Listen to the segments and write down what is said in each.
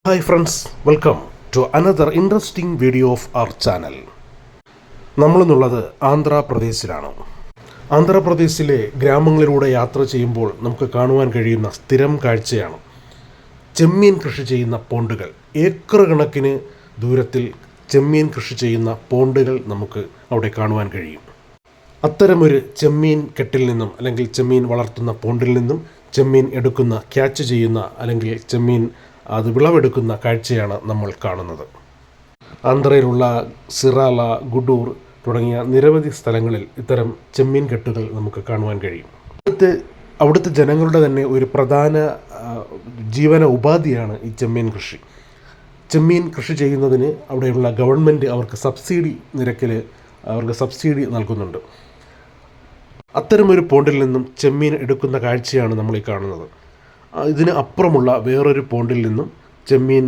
Hi friends, welcome to another interesting video of our channel. നമ്മളിന്നുള്ളത് ആന്ധ്രാപ്രദേശിലാണ്. ആന്ധ്രാപ്രദേശിലെ ഗ്രാമങ്ങളിലൂടെ യാത്ര ചെയ്യുമ്പോൾ നമുക്ക് കാണുവാൻ കഴിയുന്ന സ്ഥിരം കാഴ്ചയാണ് ചെമ്മീൻ കൃഷി ചെയ്യുന്ന പോണ്ടുകൾ. ഏക്കർ കണക്കിന് ദൂരത്തിൽ ചെമ്മീൻ കൃഷി ചെയ്യുന്ന പോണ്ടുകൾ നമുക്ക് അവിടെ കാണുവാൻ കഴിയും. അത്തരമൊരു ചെമ്മീൻ കെട്ടിൽ നിന്നും അല്ലെങ്കിൽ ചെമ്മീൻ വളർത്തുന്ന പോണ്ടിൽ നിന്നും ചെമ്മീൻ എടുക്കുന്ന ക്യാച്ച് ചെയ്യുന്ന അല്ലെങ്കിൽ ചെമ്മീൻ അത് വിളവെടുക്കുന്ന കാഴ്ചയാണ് നമ്മൾ കാണുന്നത്. ആന്ധ്രയിലുള്ള സിറാല, ഗുഡൂർ തുടങ്ങിയ നിരവധി സ്ഥലങ്ങളിൽ ഇത്തരം ചെമ്മീൻ കെട്ടുകൾ നമുക്ക് കാണുവാൻ കഴിയും. അവിടുത്തെ ജനങ്ങളുടെ തന്നെ ഒരു പ്രധാന ജീവന ഉപാധിയാണ് ഈ ചെമ്മീൻ കൃഷി. ചെമ്മീൻ കൃഷി ചെയ്യുന്നതിന് അവിടെയുള്ള ഗവൺമെൻറ് അവർക്ക് സബ്സിഡി നിരക്കിൽ അവർക്ക് സബ്സിഡി നൽകുന്നുണ്ട്. അത്തരമൊരു പോണ്ടിൽ നിന്നും ചെമ്മീൻ എടുക്കുന്ന കാഴ്ചയാണ് നമ്മൾ ഈ കാണുന്നത്. ഇതിന് അപ്പുറമുള്ള വേറൊരു പോണ്ടിൽ നിന്നും ചെമ്മീൻ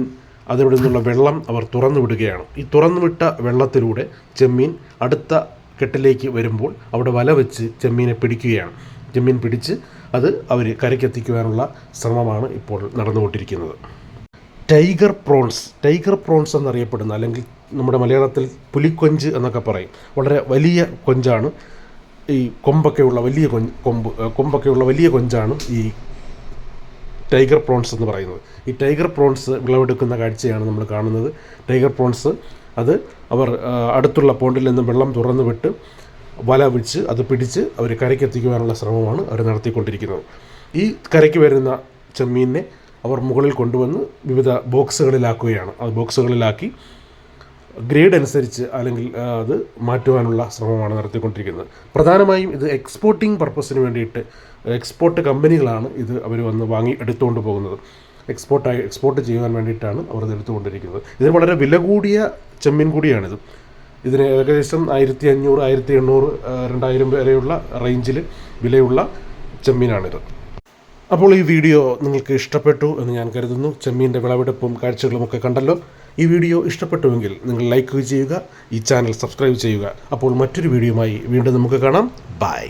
അതിവിടെ നിന്നുള്ള വെള്ളം അവർ തുറന്നു വിടുകയാണ്. ഈ തുറന്നുവിട്ട വെള്ളത്തിലൂടെ ചെമ്മീൻ അടുത്ത കെട്ടിലേക്ക് വരുമ്പോൾ അവിടെ വല വെച്ച് ചെമ്മീനെ പിടിക്കുകയാണ്. ചെമ്മീൻ പിടിച്ച് അത് അവർ കരയ്ക്കെത്തിക്കുവാനുള്ള ശ്രമമാണ് ഇപ്പോൾ നടന്നുകൊണ്ടിരിക്കുന്നത്. ടൈഗർ പ്രോൺസ് എന്നറിയപ്പെടുന്ന, അല്ലെങ്കിൽ നമ്മുടെ മലയാളത്തിൽ പുലിക്കൊഞ്ച് എന്നൊക്കെ പറയും, വളരെ വലിയ കൊഞ്ചാണ്. ഈ കൊമ്പൊക്കെയുള്ള വലിയ കൊഞ്ചാണ് ഈ ടൈഗർ പ്രോൺസ് എന്ന് പറയുന്നത്. ഈ ടൈഗർ പ്രോൺസ് വിളവെടുക്കുന്ന കാഴ്ചയാണ് നമ്മൾ കാണുന്നത്. ടൈഗർ പ്രോൺസ് അത് അവർ അടുത്തുള്ള പോണ്ടിൽ നിന്നും വെള്ളം തുറന്നു വിട്ട് വല വെച്ച് അത് പിടിച്ച് അവർ കരയ്ക്കെത്തിക്കുവാനുള്ള ശ്രമമാണ് അവർ നടത്തിക്കൊണ്ടിരിക്കുന്നത്. ഈ കരയ്ക്ക് വരുന്ന ചെമ്മീനെ അവർ മുകളിൽ കൊണ്ടുവന്ന് വിവിധ ബോക്സുകളിലാക്കുകയാണ്. അത് ബോക്സുകളിലാക്കി ഗ്രേഡ് അനുസരിച്ച് അല്ലെങ്കിൽ അത് മാറ്റുവാനുള്ള ശ്രമമാണ് നടത്തിക്കൊണ്ടിരിക്കുന്നത്. പ്രധാനമായും ഇത് എക്സ്പോർട്ടിംഗ് പർപ്പസിന് വേണ്ടിയിട്ട് എക്സ്പോർട്ട് കമ്പനികളാണ് ഇത് അവർ വന്ന് വാങ്ങി എടുത്തുകൊണ്ട് പോകുന്നത്. എക്സ്പോർട്ട് ചെയ്യുവാൻ വേണ്ടിയിട്ടാണ് അവർ ഇത് എടുത്തുകൊണ്ടിരിക്കുന്നത്. ഇതിന് വളരെ വില കൂടിയ ചെമ്മീൻ കൂടിയാണിത്. ഇതിന് ഏകദേശം 1500, 1800, 2000 വരെയുള്ള റേഞ്ചിൽ വിലയുള്ള ചെമ്മീനാണിത്. അപ്പോൾ ഈ വീഡിയോ നിങ്ങൾക്ക് ഇഷ്ടപ്പെട്ടു എന്ന് ഞാൻ കരുതുന്നു. ചെമ്മീൻ്റെ വിളവെടുപ്പും കാഴ്ചകളുമൊക്കെ കണ്ടല്ലോ. ഈ വീഡിയോ ഇഷ്ടപ്പെട്ടുവെങ്കിൽ നിങ്ങൾ ലൈക്ക് ചെയ്യുക, ഈ ചാനൽ സബ്സ്ക്രൈബ് ചെയ്യുക. അപ്പോൾ മറ്റൊരു വീഡിയോയുമായി വീണ്ടും നമുക്ക് കാണാം. ബൈ.